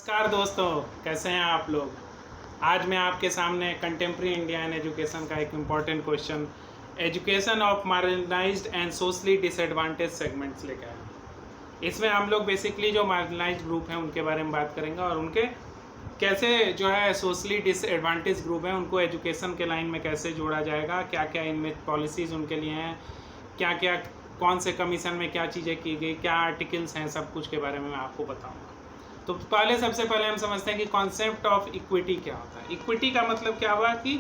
नमस्कार दोस्तों, कैसे हैं आप लोग। आज मैं आपके सामने कंटेम्प्रेरी इंडिया एंड एजुकेशन का एक important question education of marginalised and socially disadvantage segments लेकर आए। इसमें हम लोग बेसिकली जो मार्जिनलाइज्ड ग्रुप हैं उनके बारे में बात करेंगे और उनके कैसे जो है सोशली डिसएडवांटेज ग्रुप हैं उनको एजुकेशन के लाइन में कैसे जोड़ा जाएगा, क्या क्या इनमें पॉलिसीज़ उनके लिए हैं, क्या क्या कौन से कमीशन में क्या चीज़ें की गई, क्या आर्टिकल्स हैं, सब कुछ के बारे में मैं आपको बताऊँगा। तो सबसे पहले हम समझते हैं कि कॉन्सेप्ट ऑफ इक्विटी क्या होता है। इक्विटी का मतलब क्या हुआ कि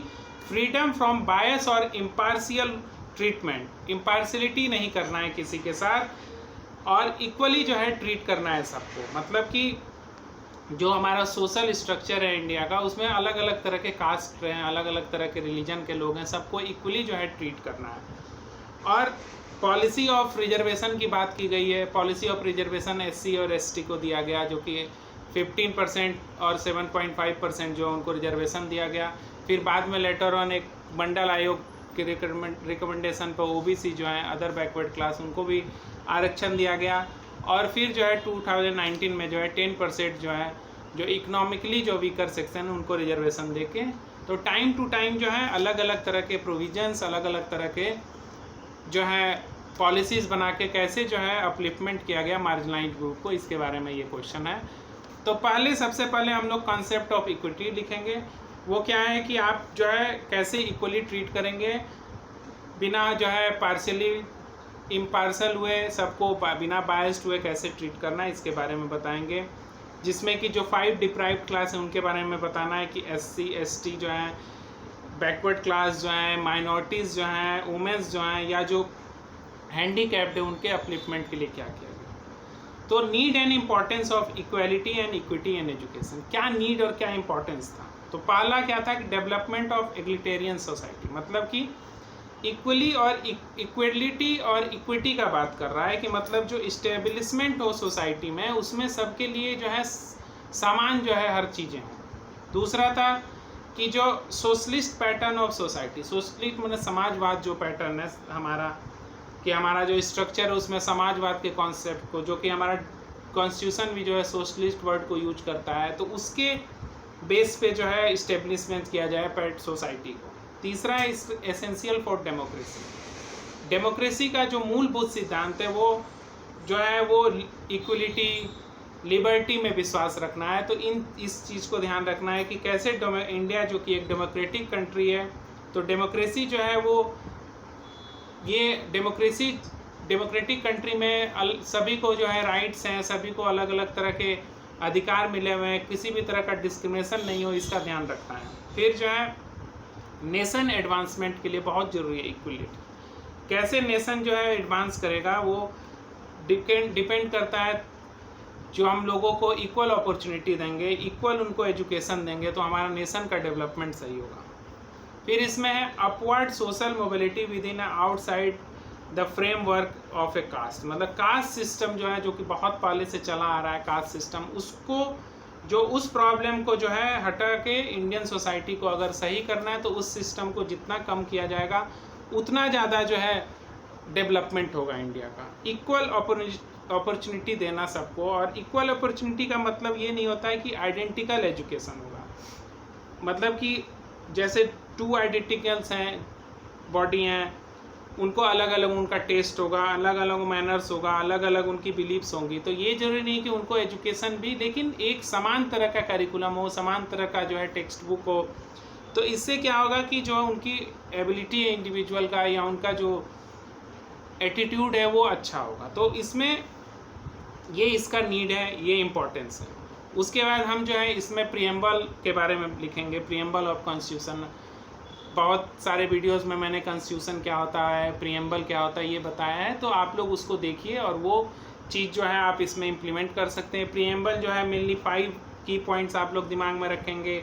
फ्रीडम फ्रॉम बायस और इम्पार्शियल ट्रीटमेंट। इम्पार्शियलिटी नहीं करना है किसी के साथ और इक्वली जो है ट्रीट करना है सबको। मतलब कि जो हमारा सोशल स्ट्रक्चर है इंडिया का, उसमें अलग अलग तरह के कास्ट हैं, अलग अलग तरह के रिलीजन के लोग हैं, सबको इक्वली जो है ट्रीट करना है। और पॉलिसी ऑफ रिजर्वेशन की बात की गई है। पॉलिसी ऑफ रिजर्वेशन एससी और एसटी को दिया गया, जो कि 15% और 7.5% जो उनको रिजर्वेशन दिया गया। फिर बाद में लेटर ऑन एक मंडल आयोग के रिकमेंडेशन पर ओबीसी जो है अदर बैकवर्ड क्लास, उनको भी आरक्षण दिया गया। और फिर जो है 2019 में जो है 10% जो है जो इकोनॉमिकली जो वीकर सेक्शन उनको रिजर्वेशन दे के, तो टाइम टू टाइम जो है अलग अलग तरह के प्रोविजंस, अलग अलग तरह के जो है पॉलिसीज़ बना के कैसे जो है अपलिफ्टमेंट किया गया मार्जिनलाइज्ड ग्रुप को, इसके बारे में ये क्वेश्चन है। तो सबसे पहले हम लोग कॉन्सेप्ट ऑफ इक्विटी लिखेंगे। वो क्या है कि आप जो है कैसे इक्वली ट्रीट करेंगे, बिना जो है पार्शियली इम्पार्शल हुए, सबको बिना बायस्ड हुए कैसे ट्रीट करना है, इसके बारे में बताएंगे। जिसमें कि जो 5 डिप्राइव्ड क्लास है उनके बारे में बताना है कि एससी एसटी जो है, बैकवर्ड क्लास जो है, माइनॉरिटीज़ जो हैं, वुमेंस जो हैं, या जो हैंडीकैप्ड है, उनके अपलिफ्टमेंट के लिए क्या किया गया। तो need and importance of equality and equity in education, क्या नीड और क्या इम्पोर्टेंस था। तो पहला क्या था कि डेवलपमेंट ऑफ एग्लिटेरियन सोसाइटी, मतलब कि इक्वली और इक्वलिटी और इक्विटी का बात कर रहा है कि मतलब जो इस्टेब्लिशमेंट हो सोसाइटी में, उसमें सबके लिए जो है समान जो है हर चीज़ें हों। दूसरा था कि जो socialist pattern of society, socialist मतलब समाजवाद जो पैटर्न है हमारा, कि हमारा जो स्ट्रक्चर है उसमें समाजवाद के कॉन्सेप्ट को, जो कि हमारा कॉन्स्टिट्यूशन भी जो है सोशलिस्ट वर्ड को यूज करता है, तो उसके बेस पे जो है इस्टेब्लिशमेंट किया जाए पैट सोसाइटी को। तीसरा है एसेंशियल फॉर डेमोक्रेसी। डेमोक्रेसी का जो मूलभूत सिद्धांत है वो जो है वो इक्वलिटी, लिबर्टी में विश्वास रखना है। तो इस चीज़ को ध्यान रखना है कि कैसे इंडिया जो कि एक डेमोक्रेटिक कंट्री है, तो डेमोक्रेसी जो है वो ये डेमोक्रेटिक कंट्री में सभी को जो है राइट्स हैं, सभी को अलग अलग तरह के अधिकार मिले हुए हैं, किसी भी तरह का डिस्क्रिमिनेशन नहीं हो, इसका ध्यान रखना है। फिर जो है नेशन एडवांसमेंट के लिए बहुत ज़रूरी है इक्वलिटी। कैसे नेशन जो है एडवांस करेगा वो डिपेंड करता है, जो हम लोगों को इक्वल अपॉर्चुनिटी देंगे, इक्वल उनको एजुकेशन देंगे, तो हमारा नेशन का डेवलपमेंट सही होगा। फिर इसमें है upward social mobility within outside the framework of a caste, मतलब कास्ट सिस्टम जो है, जो कि बहुत पहले से चला आ रहा है कास्ट सिस्टम, उसको जो उस प्रॉब्लम को जो है हटा के इंडियन सोसाइटी को अगर सही करना है, तो उस सिस्टम को जितना कम किया जाएगा उतना ज़्यादा जो है डेवलपमेंट होगा इंडिया का। इक्वल अपॉर्चुनिटी देना सबको, और इक्वल अपॉर्चुनिटी का मतलब ये नहीं होता है कि आइडेंटिकल एजुकेशन होगा। मतलब कि जैसे 2 आइडेंटिकल्स हैं, बॉडी हैं, उनको अलग अलग उनका टेस्ट होगा, अलग अलग मैनर्स होगा, अलग अलग उनकी बिलीव्स होंगी। तो ये जरूरी नहीं कि उनको एजुकेशन भी, लेकिन एक समान तरह का करिकुलम हो, समान तरह का जो है टेक्स्ट बुक हो। तो इससे क्या होगा कि जो उनकी एबिलिटी है इंडिविजुअल का, या उनका जो एटीट्यूड है वो अच्छा होगा। तो इसमें ये इसका नीड है, ये इम्पोर्टेंस है। उसके बाद हम जो है इसमें प्रीएम्बल के बारे में लिखेंगे, प्रीएम्बल ऑफ कॉन्स्टिट्यूशन। बहुत सारे वीडियोस में मैंने कॉन्स्टिट्यूशन क्या होता है, प्रीएम्बल क्या होता है, ये बताया है, तो आप लोग उसको देखिए और वो चीज़ जो है आप इसमें इम्प्लीमेंट कर सकते हैं। प्रीएम्बल जो है मेनली 5 की पॉइंट्स आप लोग दिमाग में रखेंगे।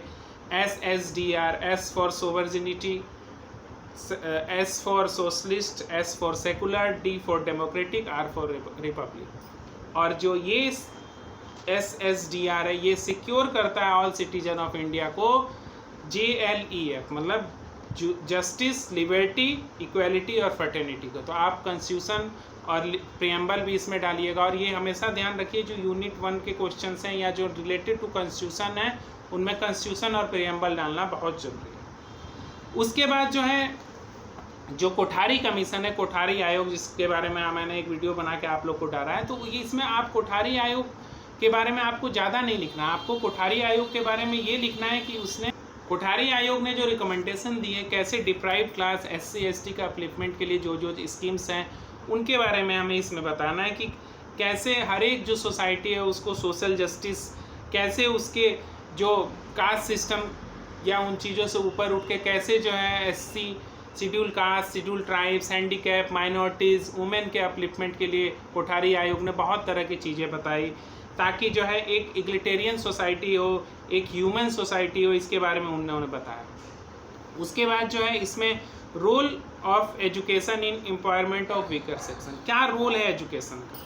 SSDR, S for sovereignty, S for socialist, S for secular, D for democratic, R for Republic. और जो ये SSDR है ये सिक्योर करता है ऑल सिटीजन ऑफ इंडिया को JLEF, मतलब जस्टिस, लिबर्टी, इक्वालिटी और फ्रेटर्निटी को। तो आप कॉन्स्टिट्यूशन और प्रियम्बल भी इसमें डालिएगा। और ये हमेशा ध्यान रखिए जो यूनिट 1 के क्वेश्चंस हैं या जो रिलेटेड टू कॉन्स्टिट्यूशन है उनमें कॉन्स्टिट्यूशन और प्रियम्बल डालना बहुत ज़रूरी है। उसके बाद जो है जो कोठारी कमीशन है, कोठारी आयोग, जिसके बारे में मैंने एक वीडियो बना के आप लोग को डाला है, तो इसमें आप कोठारी आयोग के बारे में आपको ज़्यादा नहीं लिखना। आपको कोठारी आयोग के बारे में ये लिखना है कि उसने कोठारी आयोग ने जो रिकमेंडेशन दी है कैसे डिप्राइव्ड क्लास SC ST का अपलिफ्टमेंट के लिए जो जो स्कीम्स हैं उनके बारे में हमें इसमें बताना है कि कैसे हर एक जो सोसाइटी है उसको सोशल जस्टिस, कैसे उसके जो कास्ट सिस्टम या उन चीज़ों से ऊपर उठ के कैसे जो है SC, schedule caste, schedule tribes, handicap, minorities, women के अपलिफ्टमेंट के लिए कोठारी आयोग ने बहुत तरह की चीज़ें बताई ताकि जो है एक इग्लिटेरियन सोसाइटी हो, एक ह्यूमन सोसाइटी हो, इसके बारे में उन्होंने बताया। उसके बाद जो है इसमें role of education in empowerment of weaker section, क्या रोल है एजुकेशन का।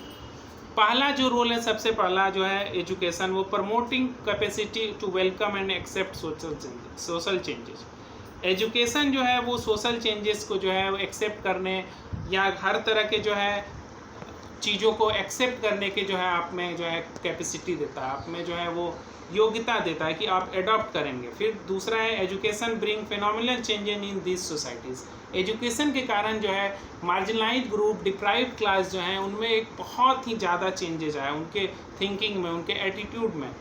पहला जो रोल है, सबसे पहला जो है एजुकेशन, वो promoting capacity to welcome and accept social changes. Education जो है वो सोशल चेंजेस को जो है वो एक्सेप्ट करने या हर तरह के जो है चीज़ों को एक्सेप्ट करने के जो है आप में जो है कैपेसिटी देता है, आप में जो है वो योग्यता देता है कि आप एडॉप्ट करेंगे। फिर दूसरा है education bring phenomenal changes in this societies. Education के कारण जो है मार्जिनलाइज्ड ग्रुप, डिप्राइव्ड क्लास जो है उनमें एक बहुत ही ज़्यादा चेंजेस आए, उनके थिंकिंग में, उनके एटीट्यूड में।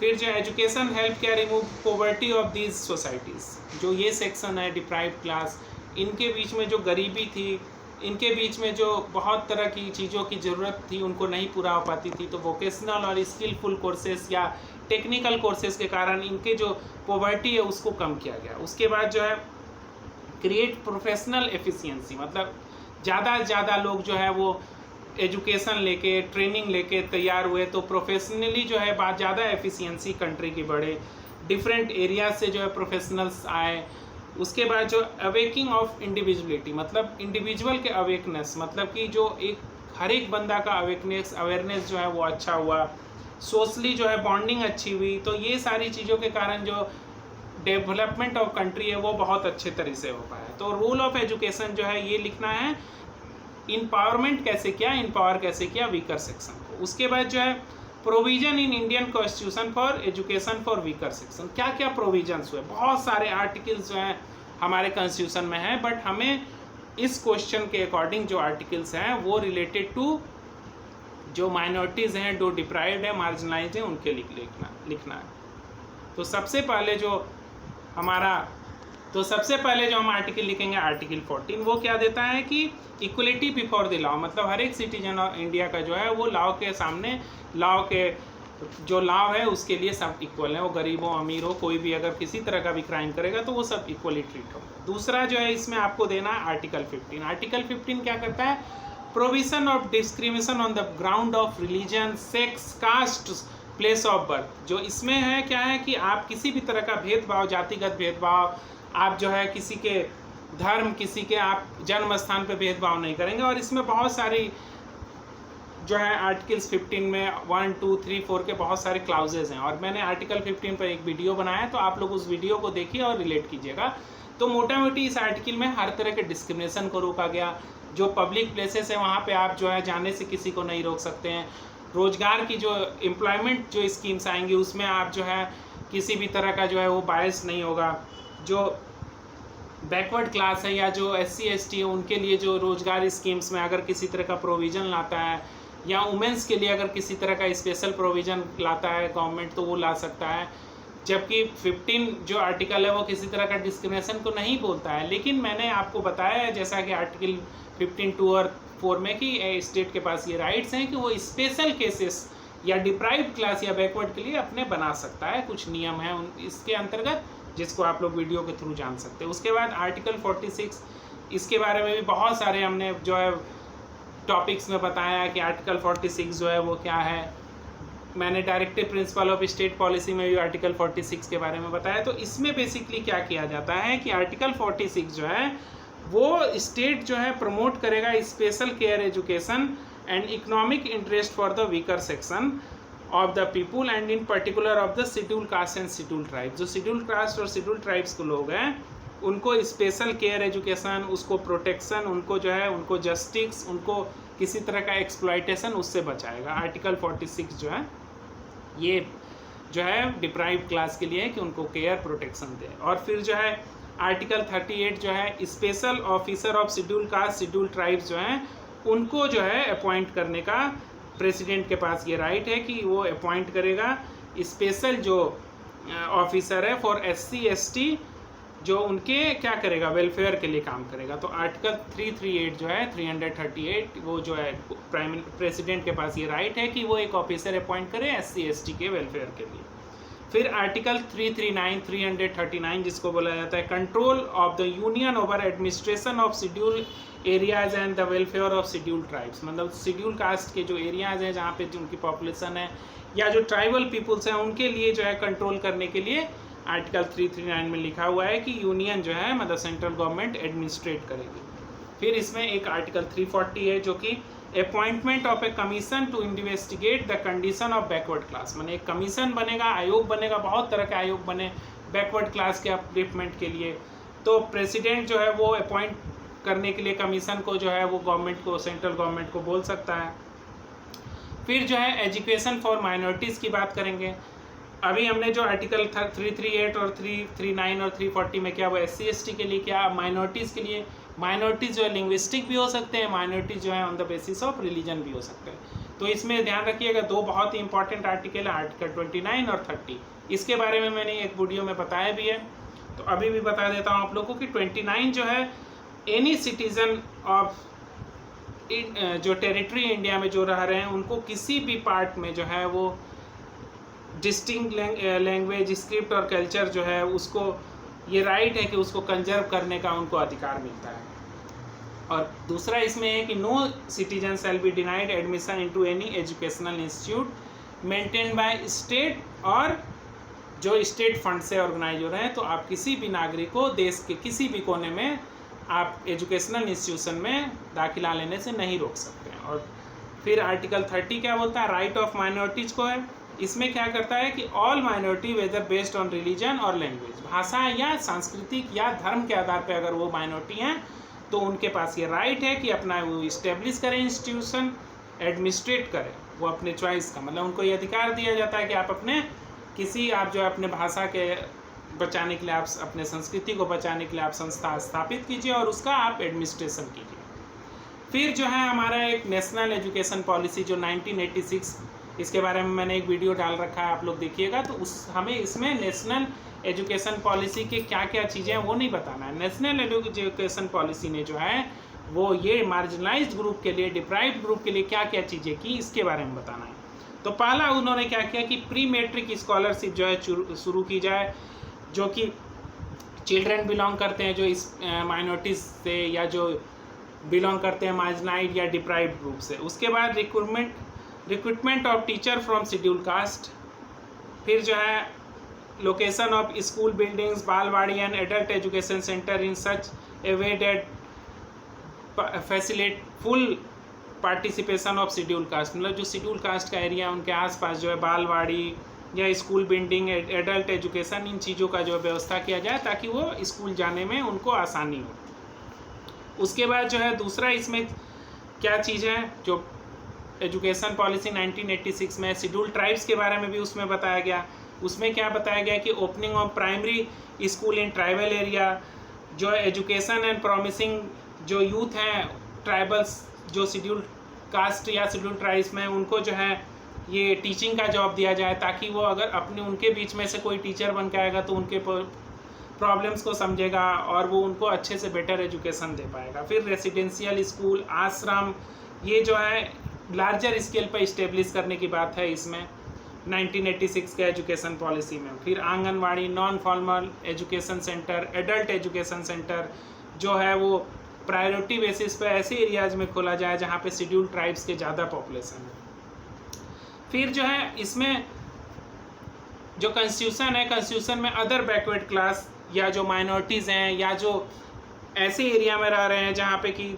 फिर जो एजुकेशन हेल्प क्या remove poverty of these societies. जो ये सेक्शन है डिप्राइव्ड क्लास, इनके बीच में जो गरीबी थी, इनके बीच में जो बहुत तरह की चीज़ों की ज़रूरत थी उनको नहीं पूरा हो पाती थी, तो वोकेशनल और स्किलफुल कोर्सेज या टेक्निकल कोर्सेज के कारण इनके जो पॉवर्टी है उसको कम किया गया। उसके बाद जो है क्रिएट प्रोफेशनल एफिशिएंसी, मतलब ज़्यादा से ज़्यादा लोग जो है वो एजुकेशन लेके, ट्रेनिंग लेके तैयार हुए, तो प्रोफेशनली जो है बात ज़्यादा एफिशिएंसी कंट्री की बढ़े, डिफरेंट एरिया से जो है प्रोफेशनल्स आए। उसके बाद जो अवेकिंग ऑफ इंडिविजुअलिटी, मतलब इंडिविजुअल के अवेकनेस, मतलब कि जो एक हर एक बंदा का अवेयरनेस जो है वो अच्छा हुआ, सोशली जो है बॉन्डिंग अच्छी हुई। तो ये सारी चीज़ों के कारण जो डेवलपमेंट ऑफ कंट्री है वो बहुत अच्छे तरह से हो पाया। तो रोल ऑफ एजुकेशन जो है ये लिखना है, इम्पावरमेंट कैसे किया, इम्पावर कैसे किया वीकर सेक्शन को। उसके बाद जो है provision in Indian constitution for education for weaker section, क्या क्या प्रोविजंस हुए। बहुत सारे आर्टिकल्स जो हैं हमारे कॉन्स्टिट्यूशन में हैं, बट हमें इस क्वेश्चन के अकॉर्डिंग जो आर्टिकल्स हैं वो रिलेटेड टू जो माइनॉरिटीज़ हैं, जो डिप्राइव्ड है, मार्जिनलाइज हैं, उनके लिखना है। तो सबसे पहले जो हम आर्टिकल लिखेंगे आर्टिकल 14, वो क्या देता है कि इक्वलिटी बिफोर द लॉ, मतलब हर एक सिटीजन ऑफ इंडिया का जो है वो लॉ के सामने, लॉ के जो लॉ है उसके लिए सब इक्वल है, वो गरीब हो अमीर हो, कोई भी अगर किसी तरह का भी क्राइम करेगा तो वो सब इक्वली ट्रीट हो। दूसरा जो है इसमें आपको देना है आर्टिकल 15। आर्टिकल 15 क्या करता है, provision of discrimination on the ground of religion, sex, caste, place of birth. जो इसमें है क्या है कि आप किसी भी तरह का भेदभाव, जातिगत भेदभाव, आप जो है किसी के धर्म, किसी के आप जन्म स्थान पे भेदभाव नहीं करेंगे। और इसमें बहुत सारी जो है आर्टिकल्स 15 में 1, 2, 3, 4 के बहुत सारे क्लाउजेज हैं, और मैंने आर्टिकल 15 पर एक वीडियो बनाया है, तो आप लोग उस वीडियो को देखिए और रिलेट कीजिएगा। तो मोटा मोटी इस आर्टिकल में हर तरह के डिस्क्रिमिनेशन को रोका गया। जो पब्लिक प्लेसेस है वहाँ पे आप जो है जाने से किसी को नहीं रोक सकते हैं। रोजगार की जो एम्प्लॉयमेंट जो स्कीम्स आएंगी उसमें आप जो है किसी भी तरह का जो है वो बायस नहीं होगा। जो बैकवर्ड क्लास है या जो SC ST है उनके लिए जो रोजगार स्कीम्स में अगर किसी तरह का प्रोविज़न लाता है, या वुमेंस के लिए अगर किसी तरह का स्पेशल प्रोविज़न लाता है गवर्नमेंट, तो वो ला सकता है। जबकि 15 जो आर्टिकल है वो किसी तरह का डिस्क्रिमिनेशन को नहीं बोलता है। लेकिन मैंने आपको बताया है जैसा कि आर्टिकल 15 2 और 4 में कि स्टेट के पास ये राइट्स हैं कि वो स्पेशल केसेस या डिप्राइव्ड क्लास या बैकवर्ड के लिए अपने बना सकता है। कुछ नियम हैं इसके अंतर्गत जिसको आप लोग वीडियो के थ्रू जान सकते हैं। उसके बाद आर्टिकल 46, इसके बारे में भी बहुत सारे हमने जो है टॉपिक्स में बताया है कि आर्टिकल 46 जो है वो क्या है। मैंने directive principle of state policy में भी आर्टिकल 46 के बारे में बताया। तो इसमें बेसिकली क्या किया जाता है कि आर्टिकल 46 जो है वो स्टेट जो है प्रमोट करेगा special care education and economic interest for the weaker section of the people and in particular of the schedule caste and schedule tribe. जो शेड्यूल कास्ट और शेड्यूल ट्राइब्स को लोग हैं उनको स्पेशल केयर एजुकेशन, उसको protection, उनको जो है उनको जस्टिस, उनको किसी तरह का एक्सप्लॉयटेशन उससे बचाएगा। आर्टिकल 46 जो है ये जो है डिप्राइव क्लास के लिए है कि उनको केयर प्रोटेक्शन दे। और फिर जो है आर्टिकल 38 जो है special officer of schedule caste schedule tribes जो हैं उनको जो है अपॉइंट करने का प्रेसिडेंट के पास ये राइट है कि वो अपॉइंट करेगा स्पेशल जो ऑफिसर है फॉर SC ST जो उनके क्या करेगा वेलफेयर के लिए काम करेगा। तो आर्टिकल 338 जो है 338 वो जो है प्रेसिडेंट के पास ये राइट है कि वो एक ऑफिसर अपॉइंट करे SC ST के वेलफेयर के लिए। फिर आर्टिकल 339 जिसको बोला जाता है control of the union over administration of schedule areas and the welfare of schedule tribes, मतलब शेड्यूल कास्ट के जो एरियाज हैं जहाँ पे जिनकी पॉपुलेशन है या जो ट्राइबल पीपुल्स हैं उनके लिए जो है कंट्रोल करने के लिए आर्टिकल 339 में लिखा हुआ है कि यूनियन जो है मतलब सेंट्रल गवर्नमेंट एडमिनिस्ट्रेट करेगी। फिर इसमें एक आर्टिकल 340 है जो कि appointment of a commission to investigate the condition of backward class, माने एक कमीशन बनेगा, आयोग बनेगा, बहुत तरह के आयोग बने बैकवर्ड क्लास के अपलिफ्टमेंट के लिए। तो प्रेसिडेंट जो है वो अपॉइंट करने के लिए कमीशन को जो है वो गवर्नमेंट को सेंट्रल गवर्नमेंट को बोल सकता है। फिर जो है एजुकेशन फॉर माइनॉरिटीज़ की बात करेंगे। अभी हमने जो आर्टिकल 338 और 339 और 340 में क्या वो SC ST के लिए क्या माइनॉरिटीज़ के लिए, माइनॉरिटीज़ जो है लिंग्विस्टिक भी हो सकते हैं, माइनॉरिटीज़ जो है on the basis of religion भी हो सकते हैं। तो इसमें ध्यान रखिएगा दो बहुत ही इंपॉर्टेंट आर्टिकल है आर्टिकल 29 और 30, इसके बारे में मैंने एक वीडियो में बताया भी है तो अभी भी बता देता हूँ आप लोगों को कि 29 जो है एनी सिटीजन ऑफ जो टेरिटरी इंडिया में जो रह रहे हैं उनको किसी भी पार्ट में जो है वो डिस्टिंक्ट लैंग्वेज स्क्रिप्ट और कल्चर जो है उसको ये राइट है कि उसको कंजर्व करने का उनको अधिकार मिलता है। और दूसरा इसमें है कि no citizen shall be denied admission into any educational institute maintain by state और जो स्टेट फंड से ऑर्गेनाइज हो रहे हैं। तो आप किसी भी नागरिक को देश के किसी भी कोने में आप एजुकेशनल इंस्टीट्यूशन में दाखिला लेने से नहीं रोक सकते हैं। और फिर आर्टिकल 30 क्या बोलता है, राइट ऑफ माइनॉरिटीज़ को है। इसमें क्या करता है कि all minority whether based on religion और लैंग्वेज, भाषा या सांस्कृतिक या धर्म के आधार पर अगर वो माइनॉरिटी हैं तो उनके पास ये राइट है कि अपना वो इस्टेब्लिश करें इंस्टीट्यूशन, एडमिनिस्ट्रेट करें वो अपने चॉइस का, मतलब उनको ये अधिकार दिया जाता है कि आप अपने किसी आप जो है अपने भाषा के बचाने के लिए आप अपने संस्कृति को बचाने के लिए आप संस्था स्थापित कीजिए और उसका आप एडमिनिस्ट्रेशन कीजिए। फिर जो है हमारा एक नेशनल एजुकेशन पॉलिसी जो 1986, इसके बारे में मैंने एक वीडियो डाल रखा है, आप लोग देखिएगा। तो हमें इसमें नेशनल एजुकेशन पॉलिसी के क्या क्या चीज़ें हैं वो नहीं बताना है। नेशनल एजुकेशन पॉलिसी ने जो है वो ये मार्जिनलाइज्ड ग्रुप के लिए, डिप्राइव्ड ग्रुप के लिए क्या क्या चीज़ें की इसके बारे में बताना है। तो पहला उन्होंने क्या किया कि प्री मैट्रिक स्कॉलरशिप जो है शुरू की जाए, जो कि चिल्ड्रन बिलोंग करते हैं जो इस माइनॉरिटीज़ से या जो बिलोंग करते हैं मार्जिनाइज्ड या डिप्राइव्ड ग्रुप से। उसके बाद recruitment of teacher from schedule caste. फिर जो है location of school buildings, balwadi and adult education centre in such a way that facilitate full participation of schedule caste, मतलब जो शेड्यूल कास्ट का एरिया उनके आसपास जो है बालवाड़ी या स्कूल बिल्डिंग, एडल्ट एजुकेशन, इन चीज़ों का जो व्यवस्था किया जाए ताकि वो स्कूल जाने में उनको आसानी हो। उसके बाद जो है दूसरा इसमें क्या चीज़ है जो एजुकेशन पॉलिसी 1986 में शेड्यूल ट्राइब्स के बारे में भी उसमें बताया गया। उसमें क्या बताया गया कि opening of primary school in tribal area, जो एजुकेशन एंड प्रॉमिसिंग जो यूथ हैं ट्राइबल्स जो शेड्यूल कास्ट या शेड्यूल ट्राइब्स में उनको जो है ये टीचिंग का जॉब दिया जाए ताकि वो अगर अपने उनके बीच में से कोई टीचर बन के आएगा तो उनके प्रॉब्लम्स को समझेगा और वो उनको अच्छे से बेटर एजुकेशन दे पाएगा। फिर रेसिडेंशियल स्कूल, आश्रम, ये जो है लार्जर स्केल पर इस्टेब्लिश करने की बात है इसमें 1986 के एजुकेशन पॉलिसी में। फिर anganwadi, non formal education centre, adult education centre जो है वो प्रायोरिटी बेसिस पे ऐसे एरियाज में खोला जाए जहाँ पे शेड्यूल ट्राइब्स के ज़्यादा पॉपुलेशन है। फिर जो है इसमें जो कॉन्स्टिट्यूशन है, कॉन्स्टिट्यूशन में अदर बैकवर्ड क्लास या जो माइनॉरिटीज़ हैं या जो ऐसे एरिया में रह रहे हैं जहाँ पे कि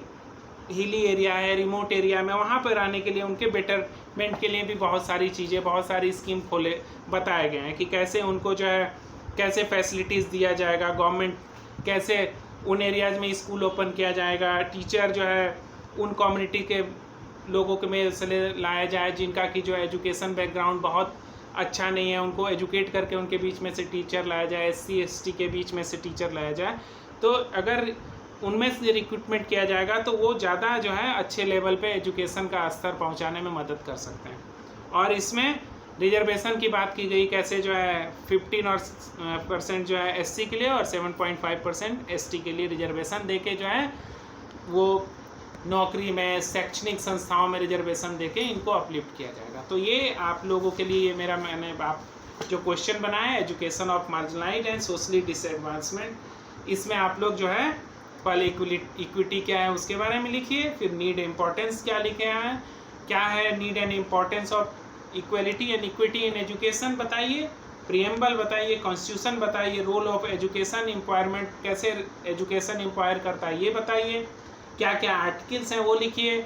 हिली एरिया है, रिमोट एरिया में, वहाँ पर रहने के लिए उनके बेटरमेंट के लिए भी बहुत सारी चीज़ें, बहुत सारी स्कीम बताए गए हैं कि कैसे उनको जो है कैसे फैसिलिटीज़ दिया जाएगा, गवर्नमेंट कैसे उन एरियाज़ में स्कूल ओपन किया जाएगा, टीचर जो है उन कम्युनिटी के लोगों के में से लाया जाए जिनका कि जो एजुकेशन बैकग्राउंड बहुत अच्छा नहीं है, उनको एजुकेट करके उनके बीच में से टीचर लाया जाए, SC ST के बीच में से टीचर लाया जाए। तो अगर उनमें से रिक्रूटमेंट किया जाएगा तो वो ज़्यादा जो है अच्छे लेवल पे एजुकेशन का स्तर पहुंचाने में मदद कर सकते हैं। और इसमें रिजर्वेशन की बात की गई, कैसे जो है 15% जो है SC के लिए और 7.5% ST के लिए रिजर्वेशन देके जो है वो नौकरी में, शैक्षणिक संस्थाओं में रिजर्वेशन देके इनको अपलिफ्ट किया जाएगा। तो ये आप लोगों के लिए मैंने आप जो क्वेश्चन बनाया है, education of marginalised and socially disadvancement, इसमें आप लोग जो है पहले इक्विटी क्या है उसके बारे में लिखिए, फिर नीड इम्पोर्टेंस क्या लिखे हैं, क्या है need and importance of equality and equity in education बताइए, प्रियम्बल बताइए, कॉन्स्टिट्यूशन बताइए, रोल ऑफ एजुकेशन एम्पावरमेंट, कैसे एजुकेशन एम्पावर करता है ये बताइए, क्या क्या आर्टिकल्स हैं वो लिखिए,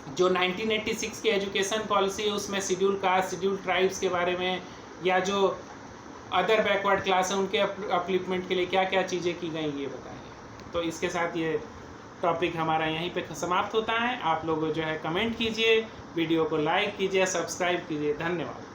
जो 1986 की एजुकेशन पॉलिसी है उसमें शेड्यूल कास्ट, शेड्यूल ट्राइब्स के बारे में, या जो अदर बैकवर्ड क्लास है उनके अपलिफ्टमेंट के लिए क्या क्या चीज़ें की गई ये बताइए। तो इसके साथ ये टॉपिक हमारा यहीं पे समाप्त होता है। आप लोग जो है कमेंट कीजिए, वीडियो को लाइक कीजिए, सब्सक्राइब कीजिए। धन्यवाद।